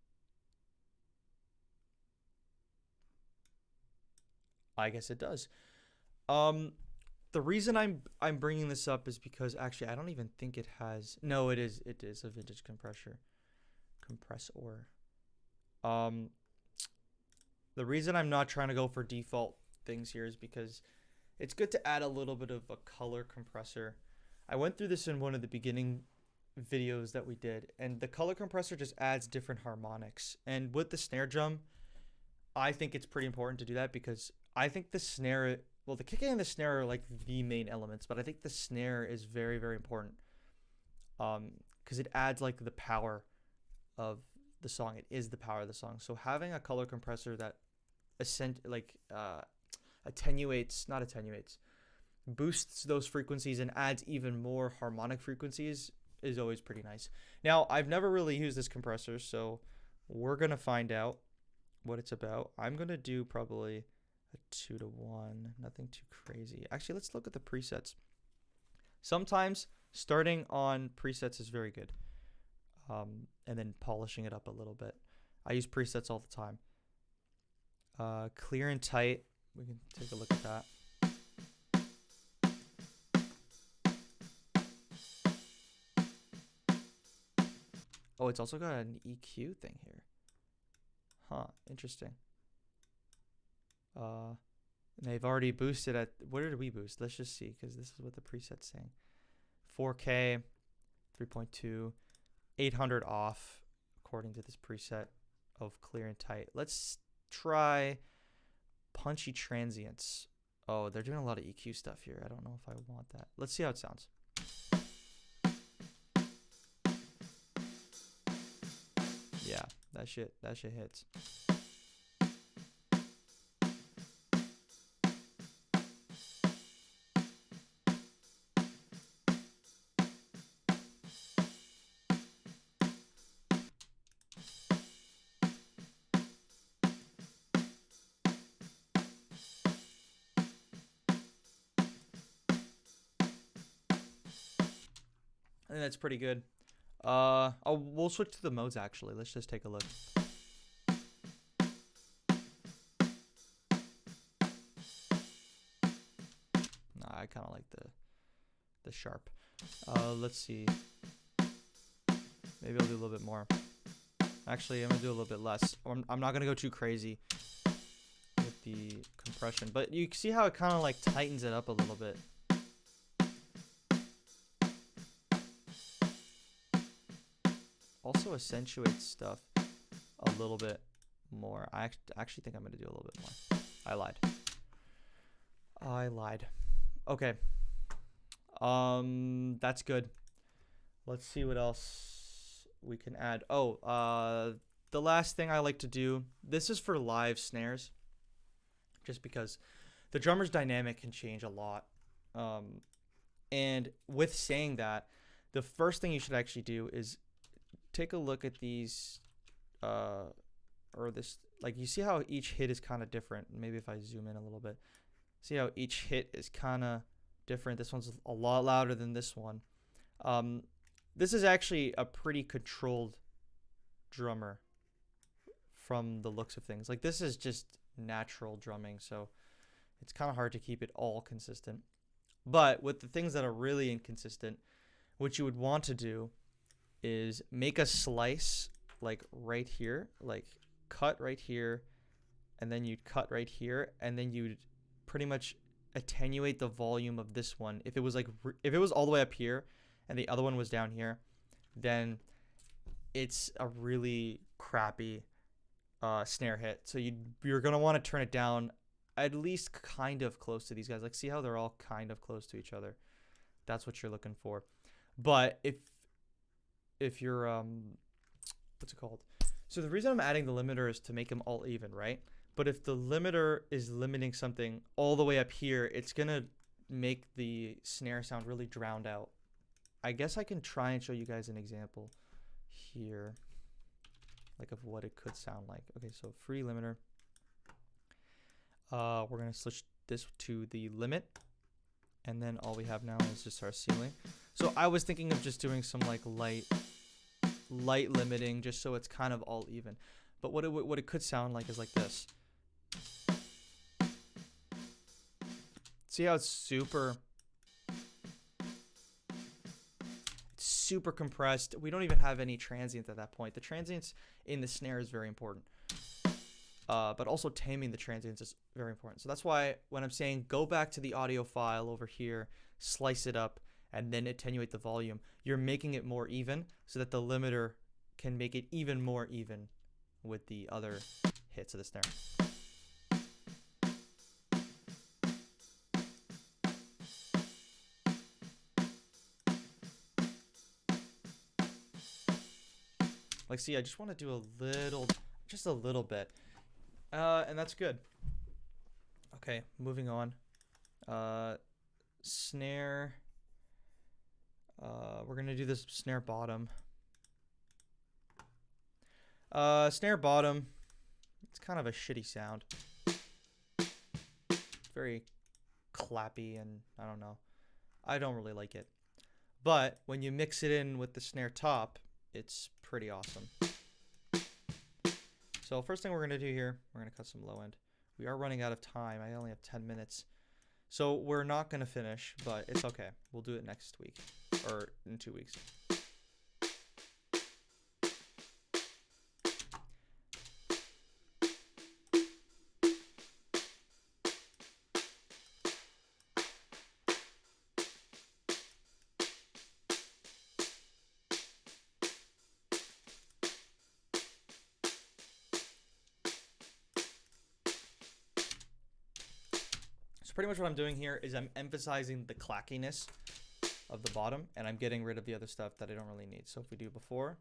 I guess it does. The reason I'm bringing this up is because actually I don't even think it has. No, it is a vintage compressor. The reason I'm not trying to go for default things here is because it's good to add a little bit of a color compressor. I went through this in one of the beginning videos that we did, and the color compressor just adds different harmonics. And with the snare drum, I think it's pretty important to do that, because I think the snare, well, the kick and the snare are like the main elements, but I think the snare is very, very important, because it adds like the power of the song. It is the power of the song. So having a color compressor that boosts those frequencies and adds even more harmonic frequencies is always pretty nice. Now, I've never really used this compressor, so we're going to find out what it's about. I'm going to do probably a 2-to-1, nothing too crazy. Actually, let's look at the presets. Sometimes starting on presets is very good, and then polishing it up a little bit. I use presets all the time. Clear and tight, we can take a look at that. Oh, it's also got an EQ thing here. Huh, interesting. And they've already boosted at, what did we boost? Let's just see, because this is what the preset's saying. 4K, 3.2, 800 off, according to this preset of clear and tight. Let's try punchy transients. Oh, they're doing a lot of EQ stuff here. I don't know if I want that. Let's see how it sounds. Yeah, that shit hits. I think that's pretty good. We'll switch to the modes actually. Let's just take a look. Nah, I kind of like the sharp. Let's see. Maybe I'll do a little bit more. Actually, I'm gonna do a little bit less. I'm not gonna go too crazy with the compression, but you see how it kind of like tightens it up a little bit. Also accentuates stuff a little bit more. I actually think I'm going to do a little bit more. I lied. Okay. That's good. Let's see what else we can add. Oh, the last thing I like to do, this is for live snares, just because the drummer's dynamic can change a lot. And with saying that, the first thing you should actually do is take a look at these, or this, like, you see how each hit is kind of different. Maybe if I zoom in a little bit, see how each hit is kind of different. This one's a lot louder than this one. This is actually a pretty controlled drummer from the looks of things. Like, this is just natural drumming, so it's kind of hard to keep it all consistent. But with the things that are really inconsistent, what you would want to do is make a slice, like right here, like cut right here, and then you'd cut right here, and then you'd pretty much attenuate the volume of this one. If it was all the way up here and the other one was down here, then it's a really crappy snare hit. So you're gonna want to turn it down at least kind of close to these guys. Like, see how they're all kind of close to each other? That's what you're looking for. But if you're what's it called? So the reason I'm adding the limiter is to make them all even, right? But if the limiter is limiting something all the way up here, it's gonna make the snare sound really drowned out. I guess I can try and show you guys an example here, like of what it could sound like. Okay, so free limiter. We're gonna switch this to the limit, and then all we have now is just our ceiling. So I was thinking of just doing some like light limiting, just so it's kind of all even. But what it could sound like is like this. See how it's super compressed? We don't even have any transient at that point. The transients in the snare is very important. But also taming the transients is very important. So that's why when I'm saying go back to the audio file over here, slice it up, and then attenuate the volume, you're making it more even so that the limiter can make it even more even with the other hits of the snare. Like, see, I just want to do just a little bit. And that's good. Okay, moving on. Snare. We're going to do this snare bottom. Snare bottom. It's kind of a shitty sound. Very clappy, and I don't know. I don't really like it. But when you mix it in with the snare top, it's pretty awesome. So first thing we're going to do here, we're going to cut some low end. We are running out of time. I only have 10 minutes. So we're not going to finish, but it's okay. We'll do it next week or in 2 weeks. Pretty much what I'm doing here is I'm emphasizing the clackiness of the bottom, and I'm getting rid of the other stuff that I don't really need. So if we do before,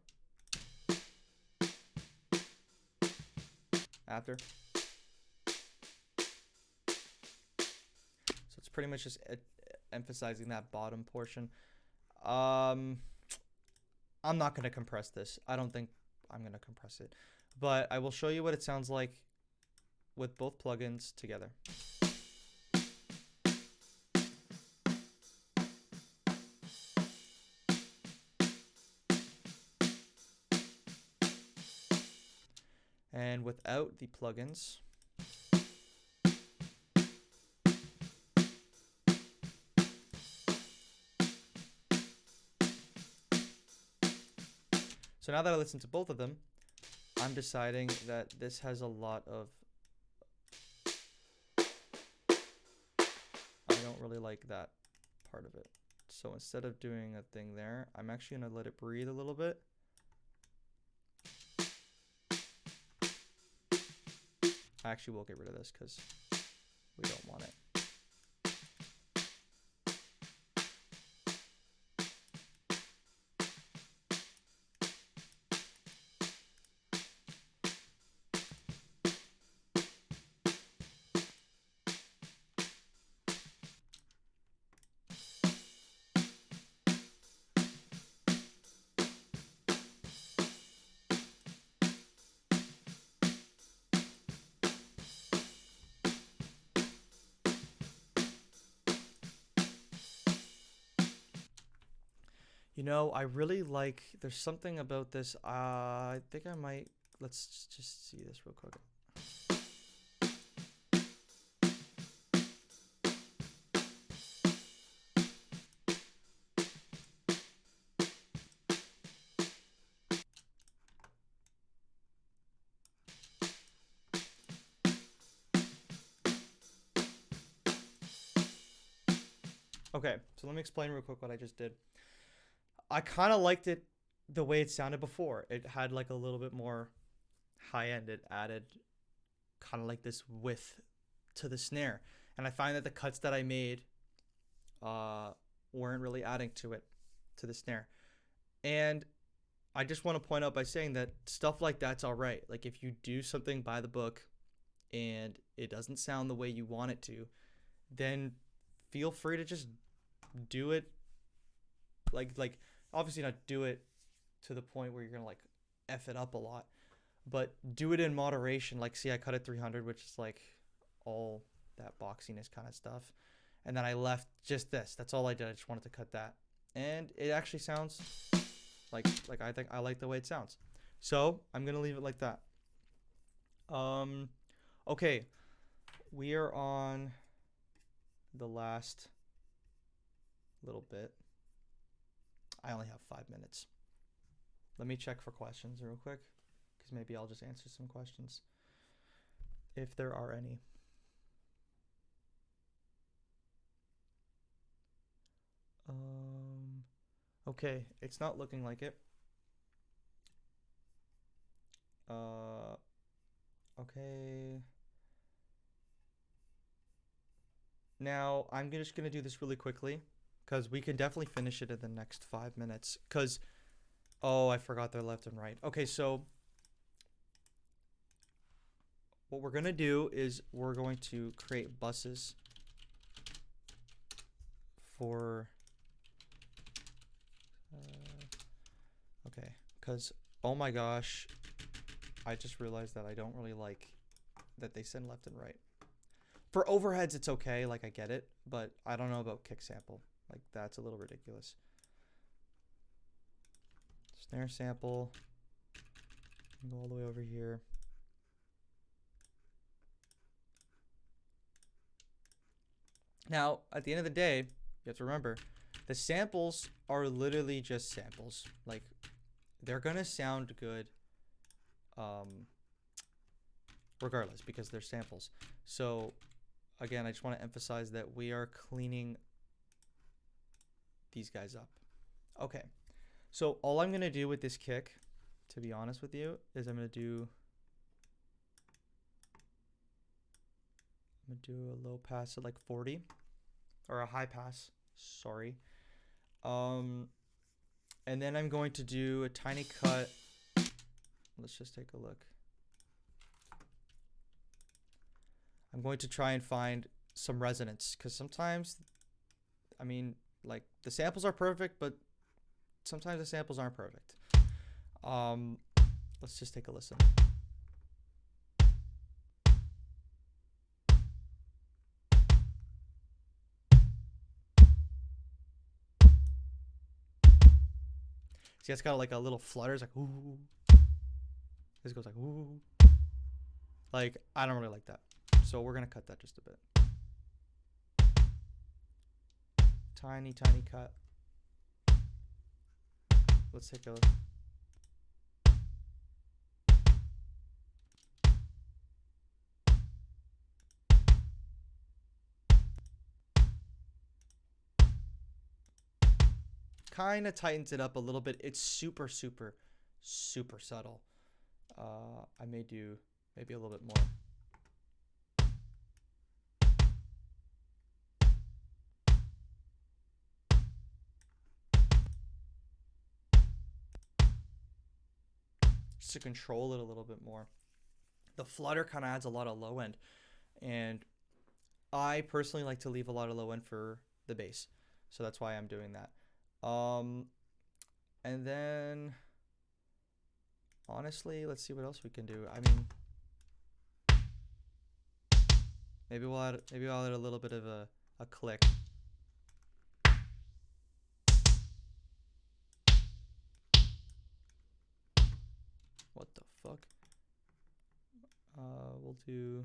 after, so it's pretty much just emphasizing that bottom portion. I'm not going to compress this. I don't think I'm going to compress it, but I will show you what it sounds like with both plugins together. And without the plugins, so now that I listen to both of them, I'm deciding that this has a lot of, I don't really like that part of it. So instead of doing a thing there, I'm actually going to let it breathe a little bit. I actually will get rid of this because we don't want it. You know, I really like, there's something about this. I think I might, let's just see this real quick. Okay, so let me explain real quick what I just did. I kind of liked it the way it sounded before. It had like a little bit more high end. It added kind of like this width to the snare. And I find that the cuts that I made weren't really adding to it, to the snare. And I just want to point out by saying that stuff like that's all right. Like if you do something by the book and it doesn't sound the way you want it to, then feel free to just do it like obviously not do it to the point where you're gonna like f it up a lot, but do it in moderation. Like see, I cut it 300, which is like all that boxiness kind of stuff, and then I left just this. That's all I did. I just wanted to cut that, and it actually sounds like I think I like the way it sounds. So I'm gonna leave it like that. Okay, we are on the last little bit. I only have 5 minutes. Let me check for questions real quick, because maybe I'll just answer some questions if there are any. Okay, it's not looking like it. Okay. Now, I'm just going to do this really quickly, because we can definitely finish it in the next 5 minutes. Because, oh, I forgot they're left and right. Okay, so what we're going to do is we're going to create buses for, okay, because, oh my gosh, I just realized that I don't really like that they send left and right. For overheads, it's okay, like I get it, but I don't know about kick sample. Like that's a little ridiculous. Snare sample, go all the way over here. Now, at the end of the day, you have to remember, the samples are literally just samples. Like, they're gonna sound good, regardless, because they're samples. So, again, I just want to emphasize that we are cleaning these guys up. Okay, so all I'm gonna do with this kick, to be honest with you, is I'm gonna do a low pass at like 40, or a high pass, sorry. And then I'm going to do a tiny cut. Let's just take a look. I'm going to try and find some resonance, because sometimes, I mean, like the samples are perfect, but sometimes the samples aren't perfect. Let's just take a listen. See, it's got like a little flutter. It's like, ooh. This goes like, ooh. Like, I don't really like that. So we're going to cut that just a bit. Tiny, tiny cut. Let's take a look. Kind of tightens it up a little bit. It's super, super, super subtle. I may do maybe a little bit more. to control it a little bit more. The flutter kind of adds a lot of low end, and I personally like to leave a lot of low end for the bass, so that's why I'm doing that. And then honestly, let's see what else we can do. I mean, maybe I'll add a little bit of a click. What the fuck? We'll do.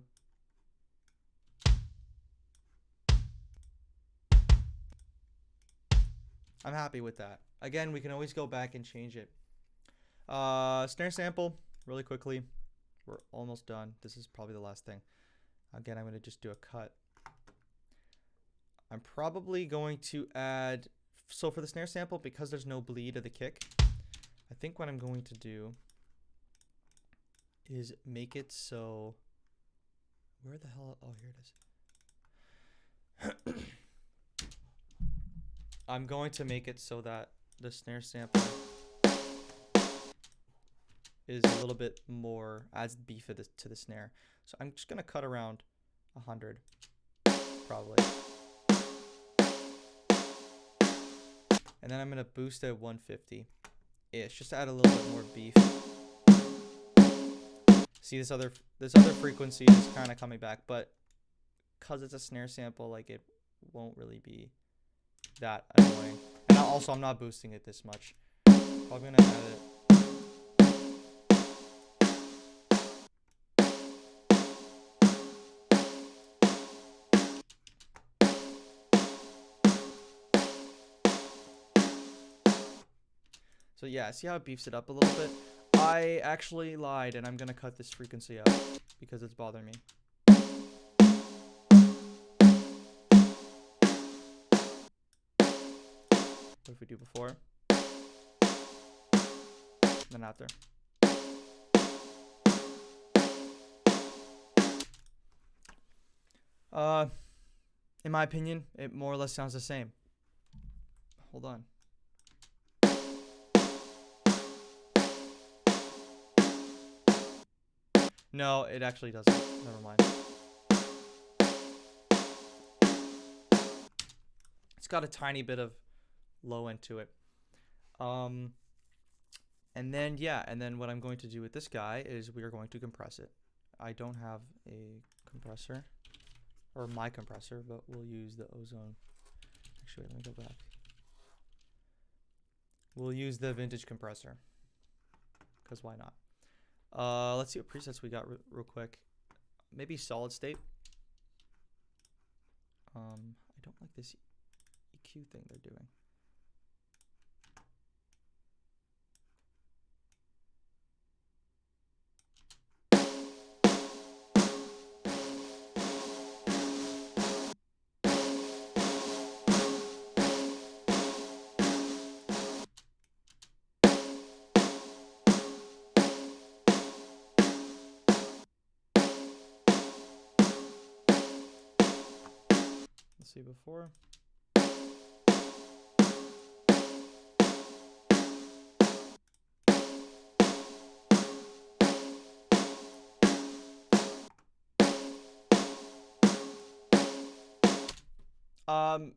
I'm happy with that. Again, we can always go back and change it. Snare sample, really quickly. We're almost done. This is probably the last thing. Again, I'm going to just do a cut. I'm probably going to add, so for the snare sample, because there's no bleed of the kick, I think what I'm going to do is make it so, where the hell, oh, here it is. I'm going to make it so that the snare sample is a little bit more, adds beef to the snare. So I'm just going to cut around 100, probably. And then I'm going to boost it 150-ish, just to add a little bit more beef. See, this other frequency is kind of coming back, but because it's a snare sample, like, it won't really be that annoying. And also, I'm not boosting it this much. Probably gonna add it. So yeah, see how it beefs it up a little bit? I actually lied, and I'm gonna cut this frequency out because it's bothering me. What if we do before? Then after. In my opinion, it more or less sounds the same. Hold on. No, it actually doesn't. Never mind. It's got a tiny bit of low end to it. And then, yeah, and then what I'm going to do with this guy is we are going to compress it. I don't have a compressor, or my compressor, but we'll use the Ozone. Actually, let me go back. We'll use the vintage compressor, because why not? Let's see what presets we got real quick. Maybe solid state. I don't like this EQ thing they're doing. Let's see before.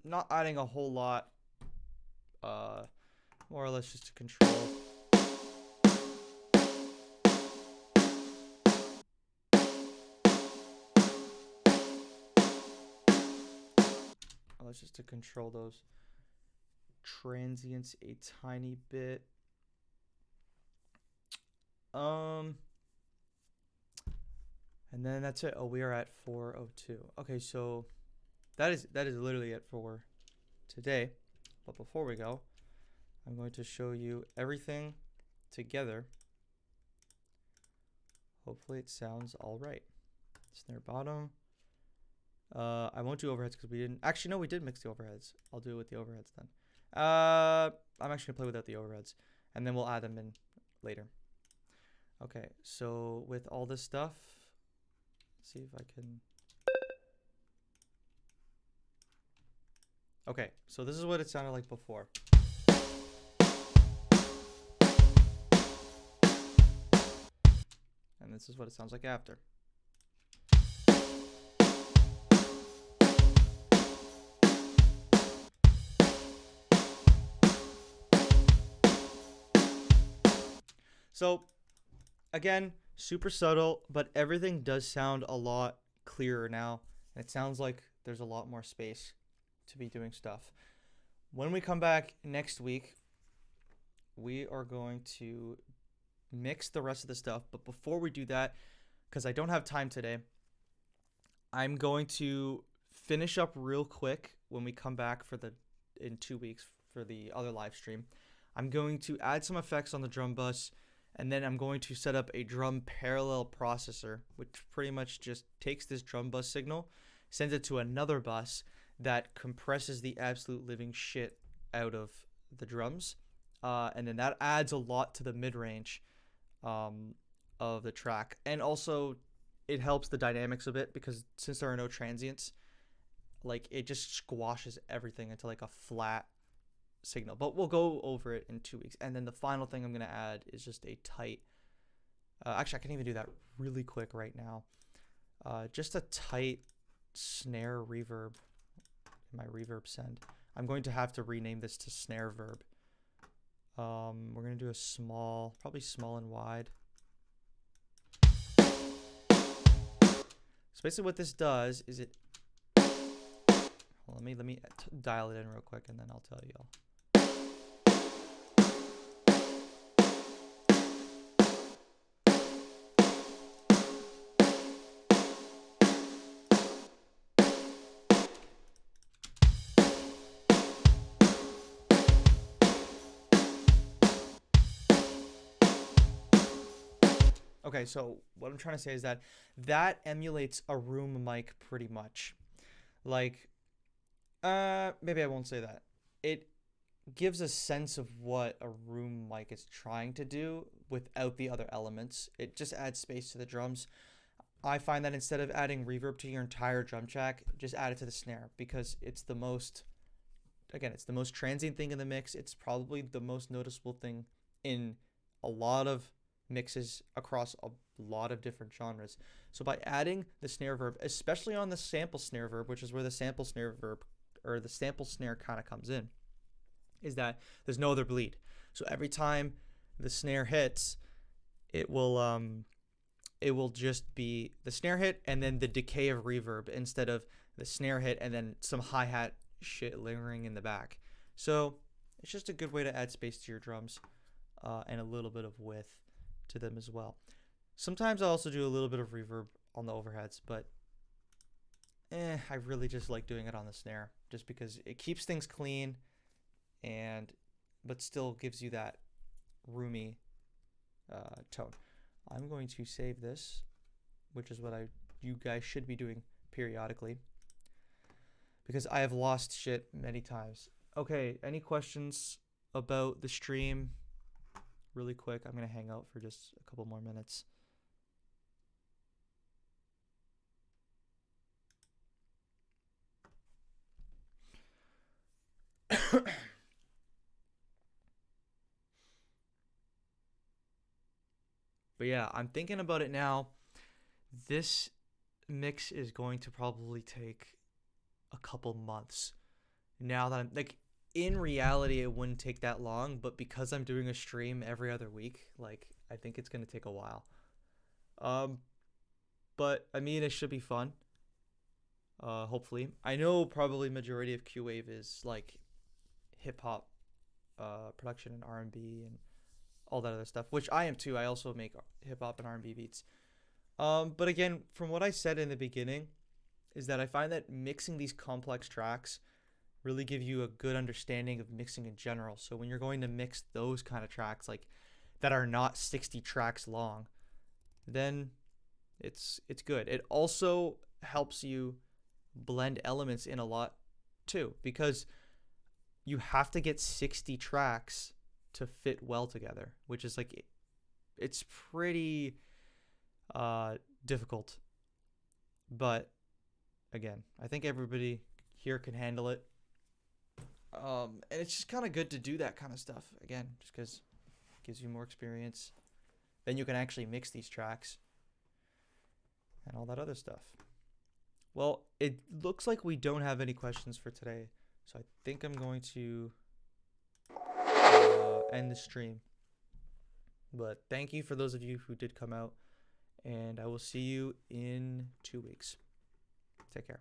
Not adding a whole lot. More or less just to control. Let's just to control those transients a tiny bit. And then that's it. Oh, we are at 4:02. Okay, so that is literally it for today. But before we go, I'm going to show you everything together. Hopefully it sounds all right. Snare bottom. I won't do overheads because we didn't. Actually, no, we did mix the overheads. I'll do it with the overheads then. I'm actually gonna play without the overheads, and then we'll add them in later. Okay, so with all this stuff, let's see if I can. Okay, so this is what it sounded like before. this is what it sounds like after. So, again, super subtle, but everything does sound a lot clearer now. And it sounds like there's a lot more space to be doing stuff. When we come back next week, we are going to mix the rest of the stuff. But before we do that, because I don't have time today, I'm going to finish up real quick when we come back in 2 weeks for the other live stream. I'm going to add some effects on the drum bus, and then I'm going to set up a drum parallel processor, which pretty much just takes this drum bus signal, sends it to another bus that compresses the absolute living shit out of the drums. And then that adds a lot to the mid-range of the track. And also, it helps the dynamics a bit because since there are no transients, like it just squashes everything into like a flat signal. But we'll go over it in 2 weeks. And then the final thing I'm going to add is just a tight... actually, I can even do that really quick right now. Just a tight snare reverb in my reverb send. I'm going to have to rename this to snare verb. We're going to do a small, probably small and wide. So basically what this does is it... Well, let me dial it in real quick and then I'll tell you all. Okay, so what I'm trying to say is that emulates a room mic pretty much. Like, maybe I won't say that. It gives a sense of what a room mic is trying to do without the other elements. It just adds space to the drums. I find that instead of adding reverb to your entire drum track, just add it to the snare because it's the most transient thing in the mix. It's probably the most noticeable thing in a lot of mixes across a lot of different genres. So by adding the snare verb, especially on the sample snare verb, which is where the sample snare verb or the sample snare kind of comes in, is that there's no other bleed. So every time the snare hits, it will just be the snare hit and then the decay of reverb instead of the snare hit and then some hi-hat shit lingering in the back. So it's just a good way to add space to your drums and a little bit of width to them as well. Sometimes I also do a little bit of reverb on the overheads, but I really just like doing it on the snare just because it keeps things clean but still gives you that roomy tone. I'm going to save this, which is what you guys should be doing periodically because I have lost shit many times. Okay, any questions about the stream? Really quick, I'm going to hang out for just a couple more minutes. But yeah, I'm thinking about it now. This mix is going to probably take a couple months. Now that I'm like, in reality, it wouldn't take that long, but because I'm doing a stream every other week, like I think it's gonna take a while. But I mean, it should be fun. Hopefully, I know probably majority of QWave is like hip hop, production and R&B and all that other stuff, which I am too. I also make hip hop and R&B beats. But again, from what I said in the beginning, is that I find that mixing these complex tracks really give you a good understanding of mixing in general. So when you're going to mix those kind of tracks, like that are not 60 tracks long, then it's good. It also helps you blend elements in a lot too, because you have to get 60 tracks to fit well together, which is like, it's pretty difficult. But again, I think everybody here can handle it. And it's just kind of good to do that kind of stuff again, just because it gives you more experience. Then you can actually mix these tracks and all that other stuff. Well, it looks like we don't have any questions for today, so I think I'm going to end the stream. But thank you for those of you who did come out, and I will see you in 2 weeks. Take care.